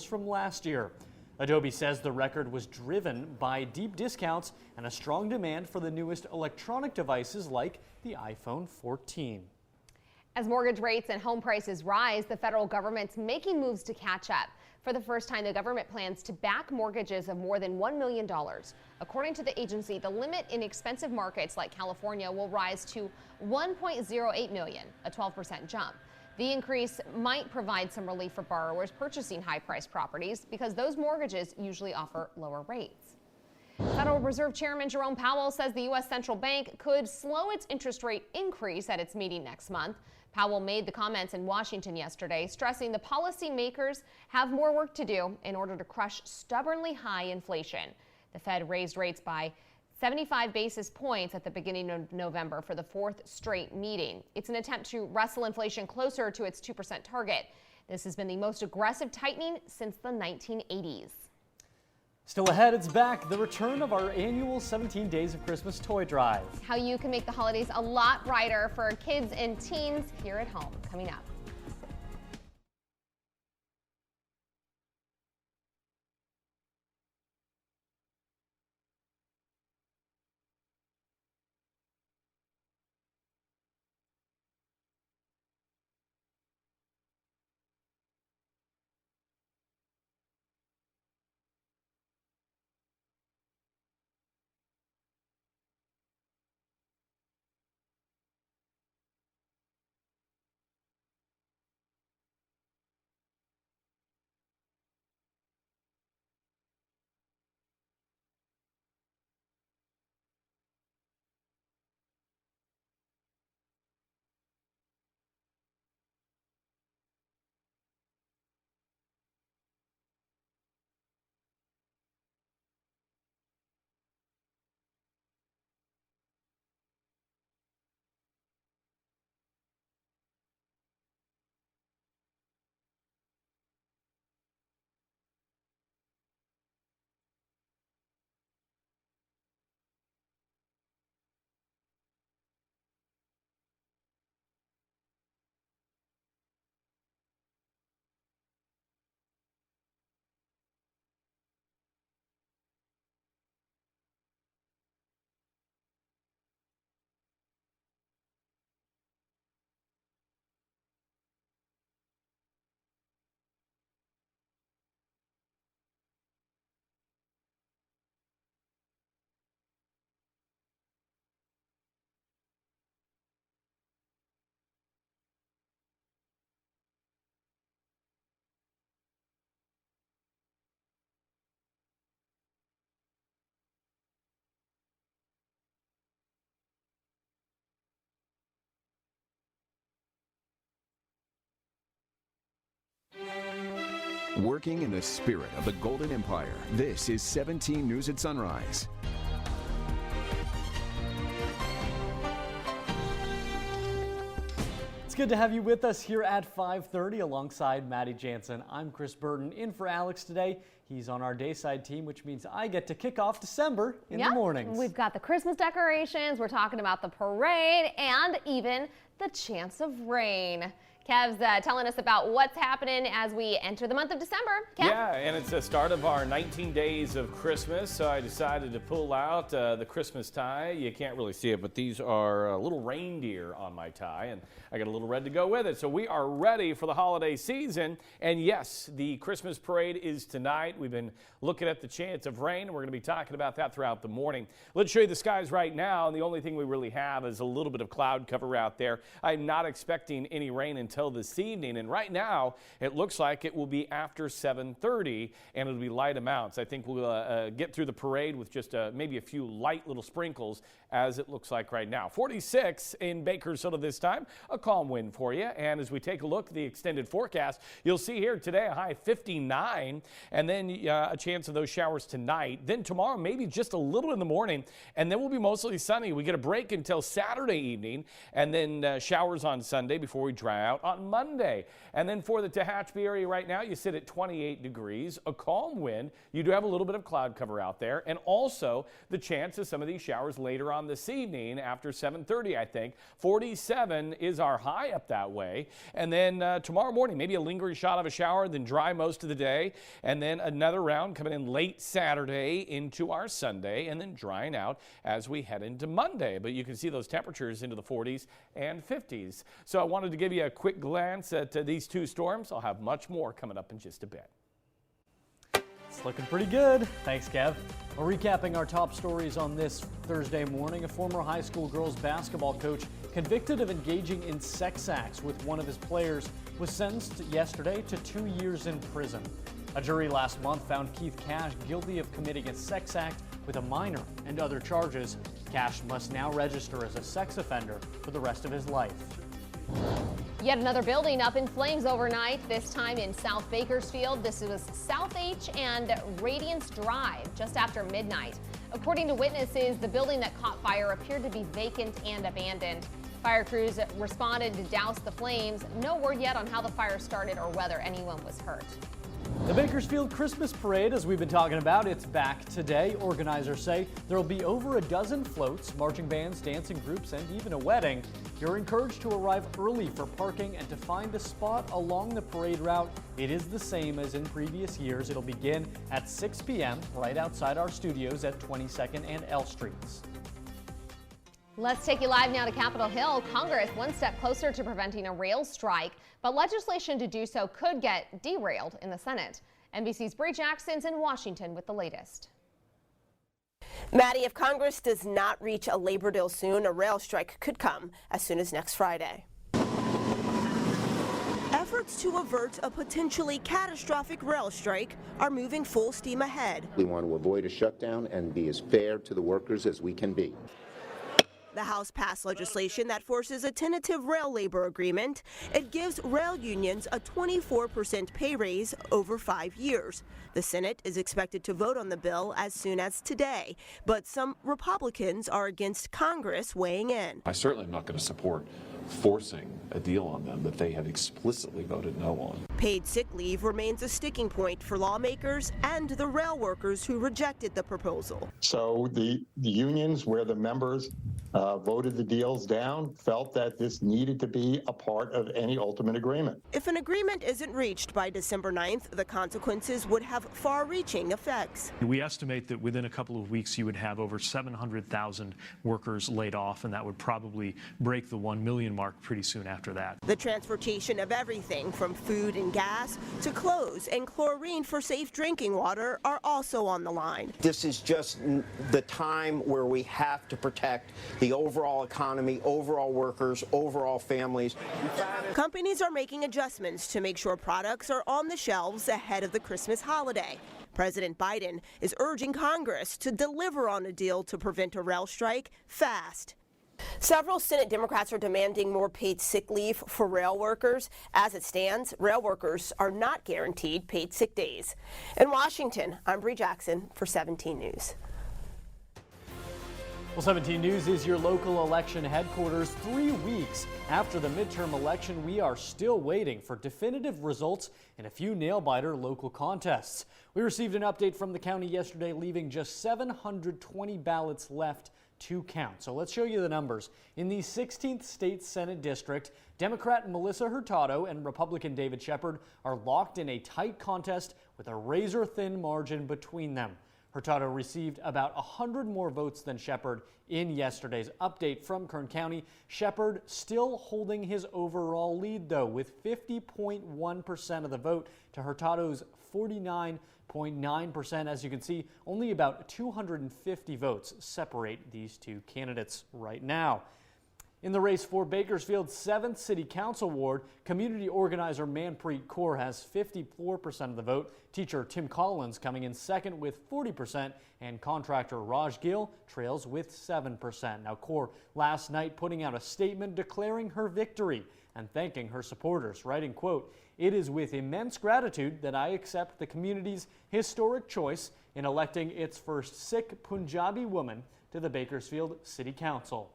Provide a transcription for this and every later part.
from last year. Adobe says the record was driven by deep discounts and a strong demand for the newest electronic devices like the iPhone 14. As mortgage rates and home prices rise, the federal government's making moves to catch up. For the first time, the government plans to back mortgages of more than $1 million. According to the agency, the limit in expensive markets like California will rise to $1.08 million, a 12% jump. The increase might provide some relief for borrowers purchasing high-priced properties because those mortgages usually offer lower rates. Federal Reserve Chairman Jerome Powell says the U.S. Central Bank could slow its interest rate increase at its meeting next month. Powell made the comments in Washington yesterday, stressing the policymakers have more work to do in order to crush stubbornly high inflation. The Fed raised rates by 75 basis points at the beginning of November for the fourth straight meeting. It's an attempt to wrestle inflation closer to its 2% target. This has been the most aggressive tightening since the 1980s. Still ahead, it's back, the return of our annual 17 Days of Christmas toy drive. How you can make the holidays a lot brighter for kids and teens here at home, coming up. Working in the spirit of the Golden Empire, this is 17 News at Sunrise. It's good to have you with us here at 5:30 alongside Maddie Jansen. I'm Chris Burton in for Alex today. He's on our dayside team, which means I get to kick off December in the mornings. We've got the Christmas decorations, we're talking about the parade, and even the chance of rain. Kev's telling us about what's happening as we enter the month of December. Kev? Yeah, and it's the start of our 19 days of Christmas, so I decided to pull out the Christmas tie. You can't really see it, but these are little reindeer on my tie, and I got a little red to go with it. So we are ready for the holiday season, and yes, the Christmas parade is tonight. We've been looking at the chance of rain, and we're going to be talking about that throughout the morning. Let's show you the skies right now, and the only thing we really have is a little bit of cloud cover out there. I'm not expecting any rain until this evening, and right now it looks like it will be after 7:30, and it'll be light amounts. I think we'll get through the parade with just maybe a few light little sprinkles, as it looks like right now. 46 in Bakersfield this time, a calm wind for you. And as we take a look at the extended forecast, you'll see here today a high 59, and then a chance of those showers tonight. Then tomorrow maybe just a little in the morning, and then we'll be mostly sunny. We get a break until Saturday evening, and then showers on Sunday before we dry out on Monday. And then for the Tehachapi area right now, you sit at 28 degrees, a calm wind. You do have a little bit of cloud cover out there, and also the chance of some of these showers later on this evening after 7:30, I think. 47 is our high up that way. And then tomorrow morning, maybe a lingering shot of a shower, then dry most of the day. And then another round coming in late Saturday into our Sunday, and then drying out as we head into Monday. But you can see those temperatures into the 40s and 50s. So I wanted to give you a quick glance at these two storms. I'll have much more coming up in just a bit. It's looking pretty good. Thanks, Kev. Well, recapping our top stories on this Thursday morning, a former high school girls basketball coach convicted of engaging in sex acts with one of his players was sentenced yesterday to 2 years in prison. A jury last month found Keith Cash guilty of committing a sex act with a minor and other charges. Cash must now register as a sex offender for the rest of his life. Yet another building up in flames overnight, this time in South Bakersfield. This was South H and Radiance Drive just after midnight. According to witnesses, the building that caught fire appeared to be vacant and abandoned. Fire crews responded to douse the flames. No word yet on how the fire started or whether anyone was hurt. The Bakersfield Christmas Parade, as we've been talking about, it's back today. Organizers say there will be over a dozen floats, marching bands, dancing groups, and even a wedding. You're encouraged to arrive early for parking and to find a spot along the parade route. It is the same as in previous years. It'll begin at 6 p.m. right outside our studios at 22nd and L Streets. Let's take you live now to Capitol Hill. Congress one step closer to preventing a rail strike, but legislation to do so could get derailed in the Senate. NBC's Bree Jackson's in Washington with the latest. Maddie, if Congress does not reach a labor deal soon, a rail strike could come as soon as next Friday. Efforts to avert a potentially catastrophic rail strike are moving full steam ahead. We want to avoid a shutdown and be as fair to the workers as we can be. The House passed legislation that forces a tentative rail labor agreement. It gives rail unions a 24% pay raise over 5 years. The Senate is expected to vote on the bill as soon as today, but some Republicans are against Congress weighing in. I certainly am not going to support forcing a deal on them that they have explicitly voted no on. Paid sick leave remains a sticking point for lawmakers and the rail workers who rejected the proposal. So the unions, where the members voted the deals down, felt that this needed to be a part of any ultimate agreement. If an agreement isn't reached by December 9th, the consequences would have far-reaching effects. We estimate that within a couple of weeks you would have over 700,000 workers laid off, and that would probably break the 1 million mark pretty soon after that. The transportation of everything from food and gas to clothes and chlorine for safe drinking water are also on the line. This is just the time where we have to protect the overall economy, overall workers, overall families. Companies are making adjustments to make sure products are on the shelves ahead of the Christmas holiday. President Biden is urging Congress to deliver on a deal to prevent a rail strike fast. Several Senate Democrats are demanding more paid sick leave for rail workers. As it stands, rail workers are not guaranteed paid sick days. In Washington, I'm Bree Jackson for 17 News. Well, 17 News is your local election headquarters. 3 weeks after the midterm election, we are still waiting for definitive results in a few nail-biter local contests. We received an update from the county yesterday, leaving just 720 ballots left to count. So let's show you the numbers. In the 16th State Senate District, Democrat Melissa Hurtado and Republican David Shepard are locked in a tight contest with a razor-thin margin between them. Hurtado received about 100 more votes than Shepard in yesterday's update from Kern County. Shepard still holding his overall lead, though, with 50.1% of the vote to Hurtado's 49.9%. As you can see, only about 250 votes separate these two candidates right now. In the race for Bakersfield's 7th City Council ward, community organizer Manpreet Kaur has 54% of the vote. Teacher Tim Collins coming in second with 40%, and contractor Raj Gill trails with 7%. Now, Kaur last night putting out a statement declaring her victory and thanking her supporters, writing, quote, "It is with immense gratitude that I accept the community's historic choice in electing its first Sikh Punjabi woman to the Bakersfield City Council."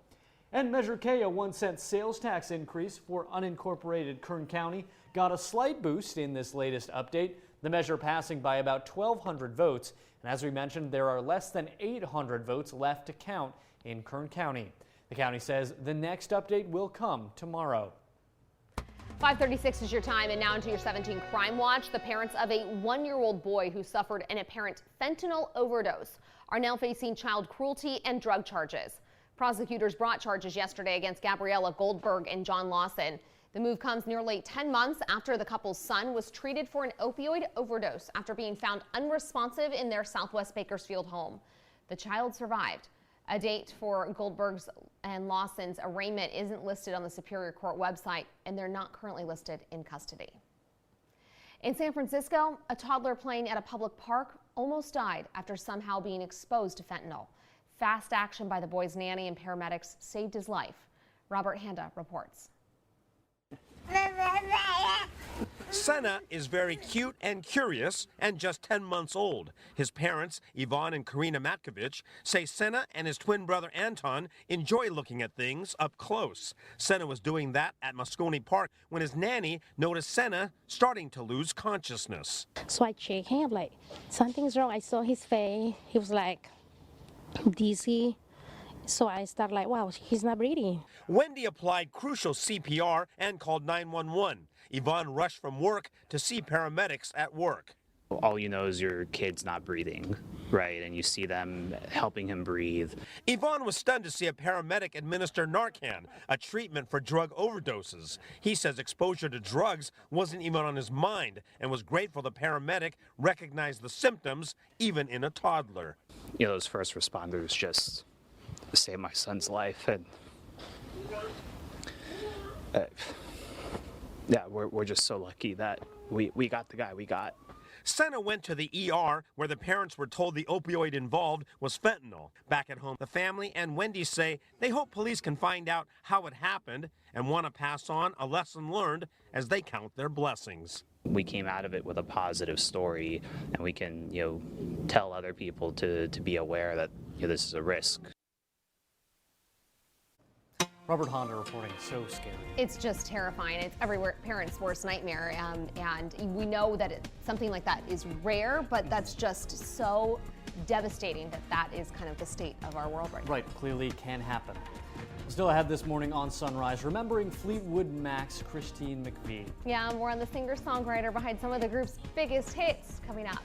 And Measure K, a 1-cent sales tax increase for unincorporated Kern County, got a slight boost in this latest update, the measure passing by about 1,200 votes. And as we mentioned, there are less than 800 votes left to count in Kern County. The county says the next update will come tomorrow. 5:36 is your time, and now into your 17 Crime Watch. The parents of a 1-year-old boy who suffered an apparent fentanyl overdose are now facing child cruelty and drug charges. Prosecutors brought charges yesterday against Gabriella Goldberg and John Lawson. The move comes nearly 10 months after the couple's son was treated for an opioid overdose after being found unresponsive in their Southwest Bakersfield home. The child survived. A date for Goldberg's and Lawson's arraignment isn't listed on the Superior Court website, and they're not currently listed in custody. In San Francisco, a toddler playing at a public park almost died after somehow being exposed to fentanyl. Fast action by the boy's nanny and paramedics saved his life. Robert Handa reports. Senna is very cute and curious and just 10 months old. His parents, Yvonne and Karina Matkovich, say Senna and his twin brother Anton enjoy looking at things up close. Senna was doing that at Moscone Park when his nanny noticed Senna starting to lose consciousness. So I checked him, like, something's wrong. I saw his face. He was like dizzy. So I started like, wow, he's not breathing. Wendy applied crucial CPR and called 911. Yvonne rushed from work to see paramedics at work. All you know is your kid's not breathing, right? And you see them helping him breathe. Yvonne was stunned to see a paramedic administer Narcan, a treatment for drug overdoses. He says exposure to drugs wasn't even on his mind and was grateful the paramedic recognized the symptoms even in a toddler. You know, those first responders just saved my son's life, and yeah, we're just so lucky that we got the guy we got. Senna went to the ER where the parents were told the opioid involved was fentanyl. Back at home, the family and Wendy say they hope police can find out how it happened and want to pass on a lesson learned as they count their blessings. We came out of it with a positive story, and we can, tell other people to be aware that this is a risk. Robert Honda reporting. So scary. It's just terrifying. It's every parent's worst nightmare. And we know that something like that is rare, but that's just so devastating that is kind of the state of our world right now. Right, clearly can happen. Still ahead this morning on Sunrise, remembering Fleetwood Mac's Christine McVie. Yeah, more on the singer-songwriter behind some of the group's biggest hits coming up.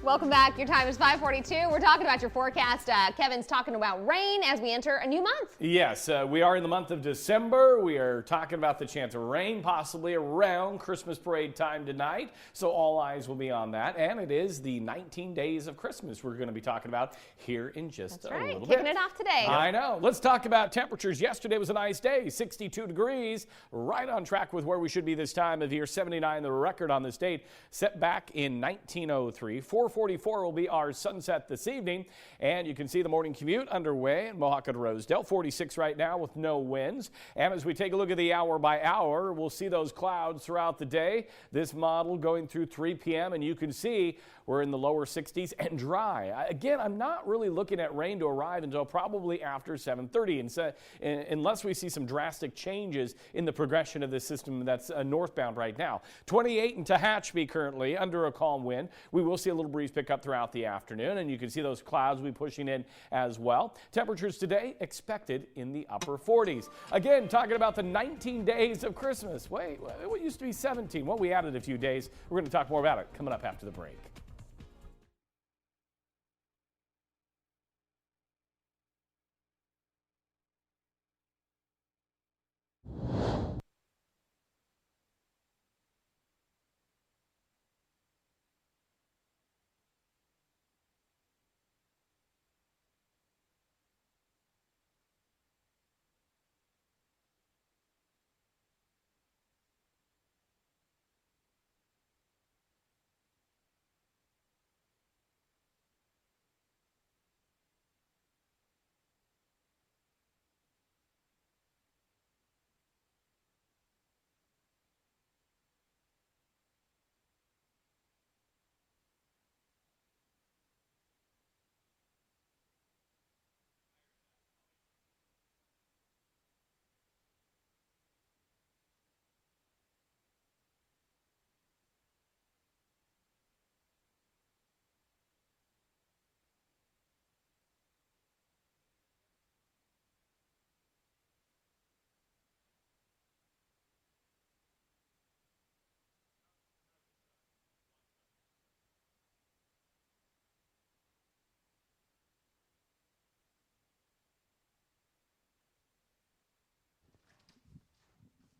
Welcome back. Your time is 5:42. We're talking about your forecast. Kevin's talking about rain as we enter a new month. Yes, we are in the month of December. We are talking about the chance of rain possibly around Christmas parade time tonight. So all eyes will be on that. And it is the 19 days of Christmas we're going to be talking about here in just a little bit. Kicking it off today. I know. Let's talk about temperatures. Yesterday was a nice day, 62 degrees, right on track with where we should be this time of year. 79, the record on this date, set back in 1903. 4:44 will be our sunset this evening, and you can see the morning commute underway in Mohawk and Rosedale. 46 right now with no winds. And as we take a look at the hour by hour, we'll see those clouds throughout the day. This model going through 3 p.m., and you can see we're in the lower 60s and dry. Again, I'm not really looking at rain to arrive until probably after 7:30, and so, unless we see some drastic changes in the progression of this system that's northbound right now. 28 in Tehachapi currently under a calm wind. We will see a little breeze pick up throughout the afternoon, and you can see those clouds will be pushing in as well. Temperatures today expected in the upper 40s. Again, talking about the 19 days of Christmas. Wait, what used to be 17? Well, we added a few days. We're going to talk more about it coming up after the break.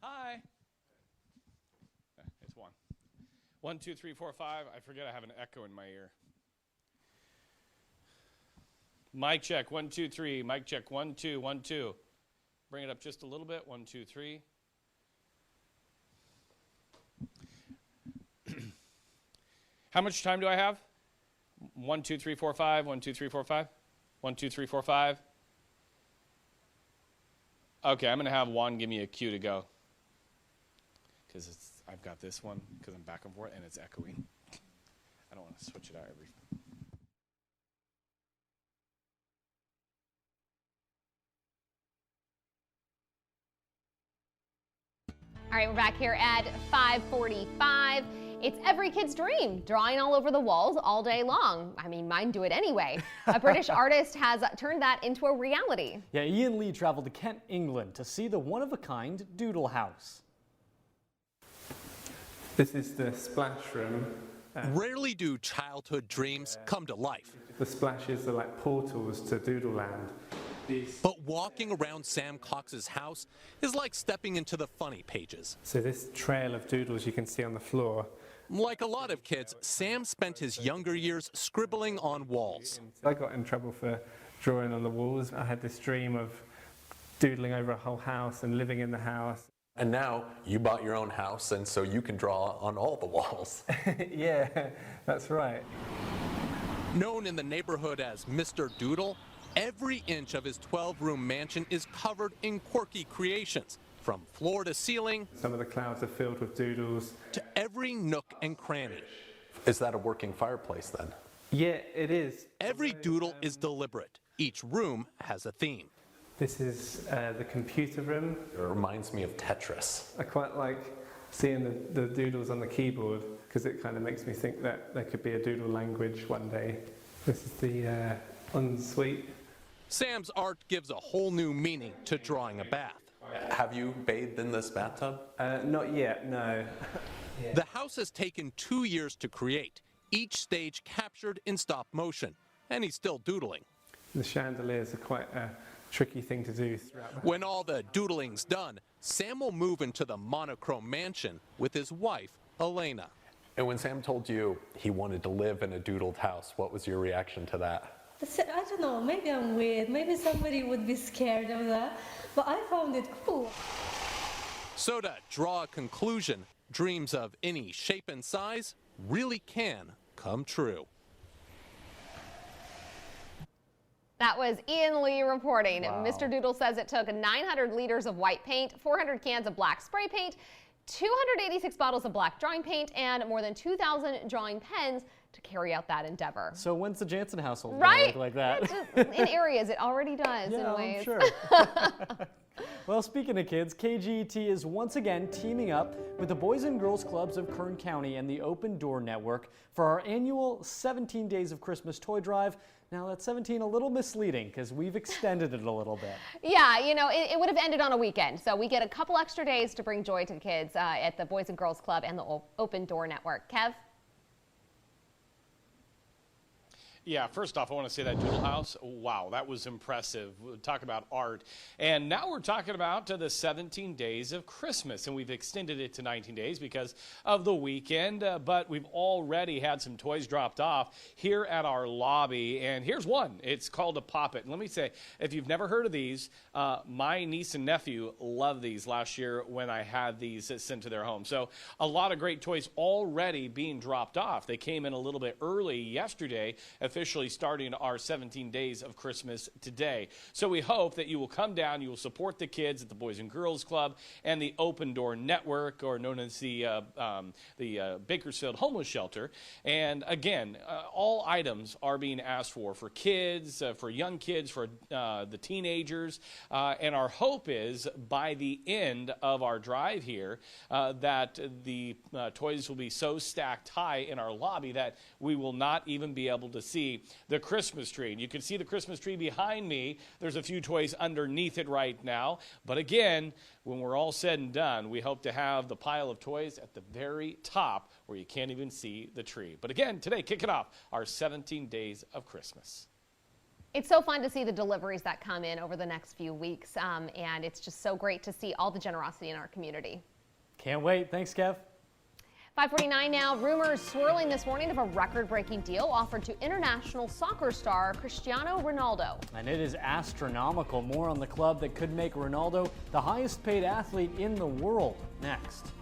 Hi. It's 1. 1, 2, 3, 4, 5. I forget I have an echo in my ear. Mic check. 1, 2, 3. Mic check. 1, 2, 1, 2. Bring it up just a little bit. 1, 2, 3. How much time do I have? 1, 2, 3, 4, 5. 1, 2, 3, 4, 5. 1, 2, 3, 4, 5. Okay, I'm going to have Juan give me a cue to go. Because I've got this one, because I'm back and forth, and it's echoing. I don't want to switch it out every... All right, we're back here at 5:45. It's every kid's dream, drawing all over the walls all day long. I mean, mine do it anyway. A British artist has turned that into a reality. Yeah, Ian Lee traveled to Kent, England to see the one-of-a-kind doodle house. This is the splash room. Rarely do childhood dreams come to life. The splashes are like portals to Doodleland. But walking around Sam Cox's house is like stepping into the funny pages. So this trail of doodles you can see on the floor. Like a lot of kids, Sam spent his younger years scribbling on walls. I got in trouble for drawing on the walls. I had this dream of doodling over a whole house and living in the house. And now you bought your own house, and so you can draw on all the walls. Yeah, that's right. Known in the neighborhood as Mr. Doodle, every inch of his 12-room mansion is covered in quirky creations, from floor to ceiling. Some of the clouds are filled with doodles. To every nook and cranny. Is that a working fireplace then? Yeah, it is. Every doodle is deliberate. Each room has a theme. This is the computer room. It reminds me of Tetris. I quite like seeing the doodles on the keyboard because it kind of makes me think that there could be a doodle language one day. This is the ensuite. Sam's art gives a whole new meaning to drawing a bath. Have you bathed in this bathtub? Not yet, no. The house has taken 2 years to create. each stage captured in stop motion. And he's still doodling. The chandeliers are quite a tricky thing to do throughout the... When all the doodling's done, Sam will move into the monochrome mansion with his wife, Elena. And when Sam told you he wanted to live in a doodled house, what was your reaction to that? I said, I don't know, maybe I'm weird, maybe somebody would be scared of that, but I found it cool. So to draw a conclusion, dreams of any shape and size really can come true. That was Ian Lee reporting. Wow. Mr. Doodle says it took 900 liters of white paint, 400 cans of black spray paint, 286 bottles of black drawing paint, and more than 2,000 drawing pens to carry out that endeavor. So when's the Jansen household right? Look like that? In areas, it already does in ways. I'm sure. Well, speaking of kids, KGET is once again teaming up with the Boys and Girls Clubs of Kern County and the Open Door Network for our annual 17 Days of Christmas toy drive. Now, that's 17 a little misleading because we've extended it a little bit. Yeah, you know, it would have ended on a weekend. So we get a couple extra days to bring joy to kids at the Boys and Girls Club and the Open Door Network. Kev? Yeah, first off, I want to say that Doodle House, wow, that was impressive. We'll talk about art. And now we're talking about the 17 Days of Christmas, and we've extended it to 19 days because of the weekend, but we've already had some toys dropped off here at our lobby, and here's one. It's called a Pop-It. And let me say, if you've never heard of these, my niece and nephew loved these last year when I had these sent to their home. So a lot of great toys already being dropped off. They came in a little bit early yesterday, officially starting our 17 Days of Christmas today. So we hope that you will come down, you will support the kids at the Boys and Girls Club and the Open Door Network, or known as the Bakersfield Homeless Shelter. And again, all items are being asked for kids, for young kids, for the teenagers. And our hope is by the end of our drive here that the toys will be so stacked high in our lobby that we will not even be able to see the Christmas tree. And you can see the Christmas tree behind me. There's a few toys underneath it right now. But again, when we're all said and done, we hope to have the pile of toys at the very top where you can't even see the tree. But again, today, kicking off our 17 Days of Christmas. It's so fun to see the deliveries that come in over the next few weeks. And it's just so great to see all the generosity in our community. Can't wait. Thanks, Kev. 5:49 now. Rumors swirling this morning of a record-breaking deal offered to international soccer star Cristiano Ronaldo. And it is astronomical. More on the club that could make Ronaldo the highest-paid athlete in the world. Next.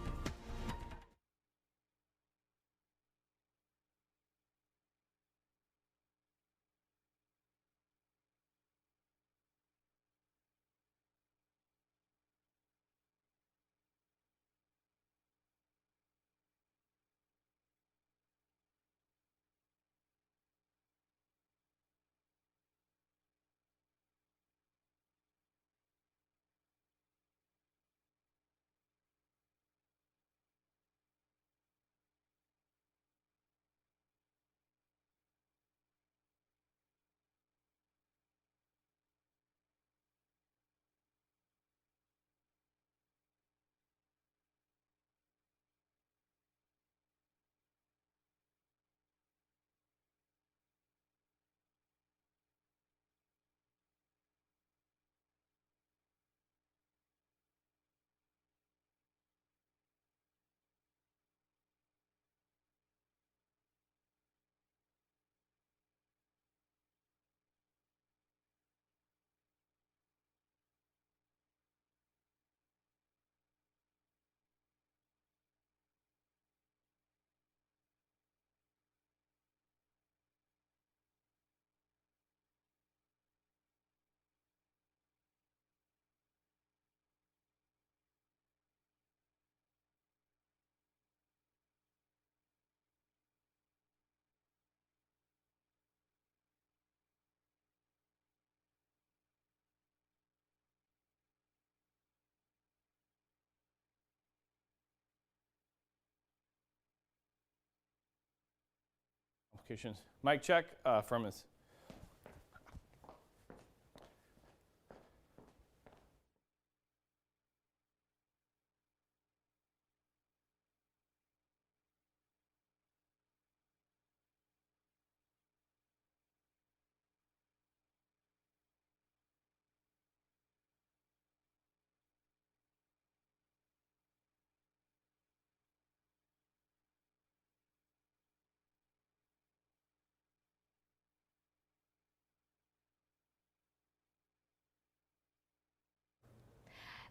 Mic check from us.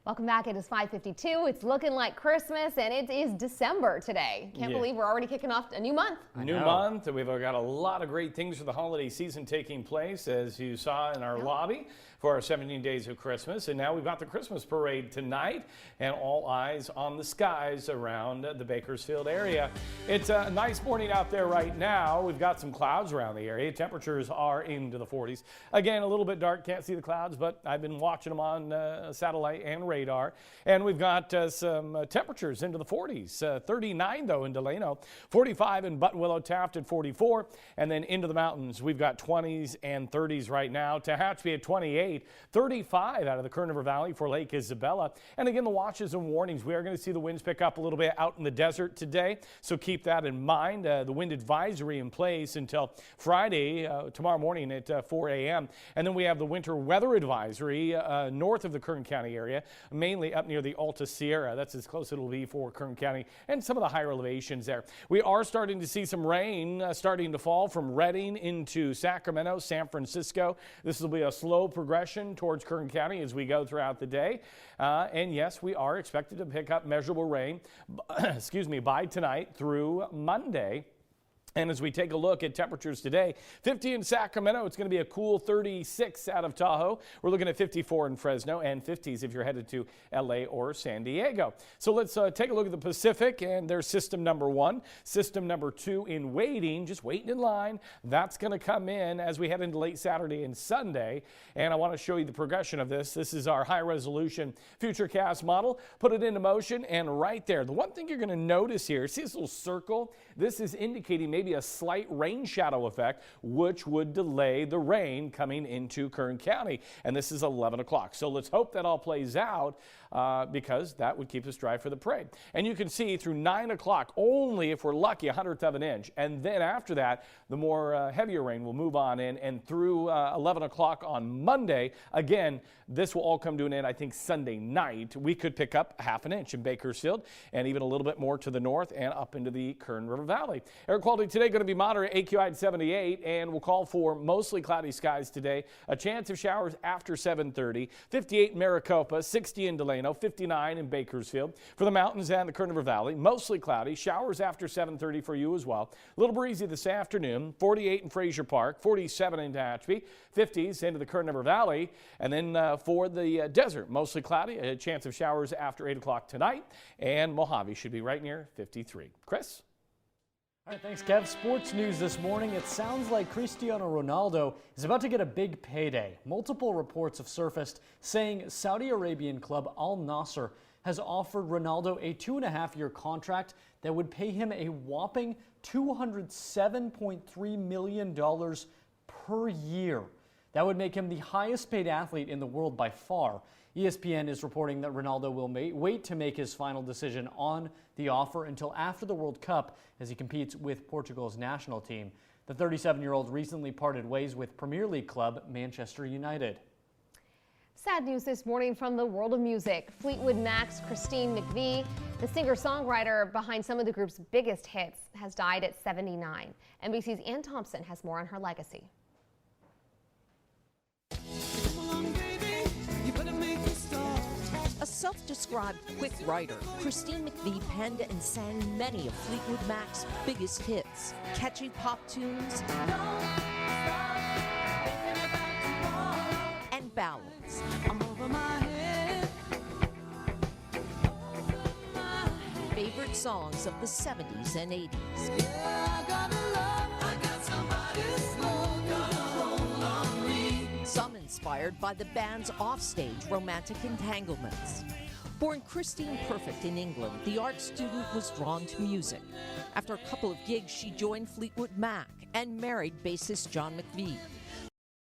Welcome back. It is 5:52. It's looking like Christmas, and it is December today. Can't believe we're already kicking off a new month. New month, and we've got a lot of great things for the holiday season taking place, as you saw in our lobby for our 17 days of Christmas. And now we've got the Christmas parade tonight, and all eyes on the skies around the Bakersfield area. It's a nice morning out there right now. We've got some clouds around the area. Temperatures are into the 40s. Again, a little bit dark, can't see the clouds, but I've been watching them on satellite and radar. And we've got some temperatures into the 40s. 39 though in Delano, 45 in Buttonwillow, Taft at 44, and then into the mountains we've got 20s and 30s right now. Tehachapi at 28, 35 out of the Kern River Valley for Lake Isabella. And again, the watches and warnings, we are going to see the winds pick up a little bit out in the desert today, so keep that in mind. The wind advisory in place until Friday, tomorrow morning at 4 a.m. And then we have the winter weather advisory north of the Kern County area, mainly up near the Alta Sierra. That's as close as it'll be for Kern County and some of the higher elevations there. We are starting to see some rain starting to fall from Redding into Sacramento, San Francisco. This will be a slow progression towards Kern County as we go throughout the day. And yes, we are expected to pick up measurable rain, by tonight through Monday. And as we take a look at temperatures today, 50 in Sacramento, it's going to be a cool 36 out of Tahoe. We're looking at 54 in Fresno and 50s if you're headed to LA or San Diego. So let's take a look at the Pacific and their system number 1. System number 2 in waiting, just waiting in line. That's going to come in as we head into late Saturday and Sunday. And I want to show you the progression of this. This is our high resolution Futurecast model. Put it into motion, and right there, the one thing you're going to notice here, see this little circle? This is indicating maybe a slight rain shadow effect, which would delay the rain coming into Kern County. And this is 11 o'clock. So let's hope that all plays out because that would keep us dry for the parade. And you can see through 9 o'clock, only if we're lucky, 1/100 of an inch. And then after that, the more heavier rain will move on in. And through 11 o'clock on Monday, again, this will all come to an end, I think, Sunday night. We could pick up 1/2 inch in Bakersfield and even a little bit more to the north and up into the Kern River Valley. Air quality today going to be moderate, AQI at 78, and we'll call for mostly cloudy skies today. A chance of showers after 7:30. 58 in Maricopa, 60 in Delano, 59 in Bakersfield. For the mountains and the Kern River Valley, mostly cloudy. Showers after 7:30 for you as well. A little breezy this afternoon. 48 in Fraser Park, 47 in Tehachapi, 50s into the Kern River Valley. And then for the desert, mostly cloudy. A chance of showers after 8 o'clock tonight. And Mojave should be right near 53. Chris? All right, thanks, Kev. Sports news this morning. It sounds like Cristiano Ronaldo is about to get a big payday. Multiple reports have surfaced saying Saudi Arabian club Al Nassr has offered Ronaldo a 2.5-year contract that would pay him a whopping $207.3 million per year. That would make him the highest paid athlete in the world by far. ESPN is reporting that Ronaldo will wait to make his final decision on the offer until after the World Cup as he competes with Portugal's national team. The 37-year-old recently parted ways with Premier League club Manchester United. Sad news this morning from the world of music. Fleetwood Mac's Christine McVie, the singer-songwriter behind some of the group's biggest hits, has died at 79. NBC's Ann Thompson has more on her legacy. A self-described quick writer, Christine McVie penned and sang many of Fleetwood Mac's biggest hits. Catchy pop tunes and ballads. Favorite songs of the 70s and 80s. Some inspired by the band's offstage romantic entanglements. Born Christine Perfect in England, the art student was drawn to music. After a couple of gigs, she joined Fleetwood Mac and married bassist John McVie.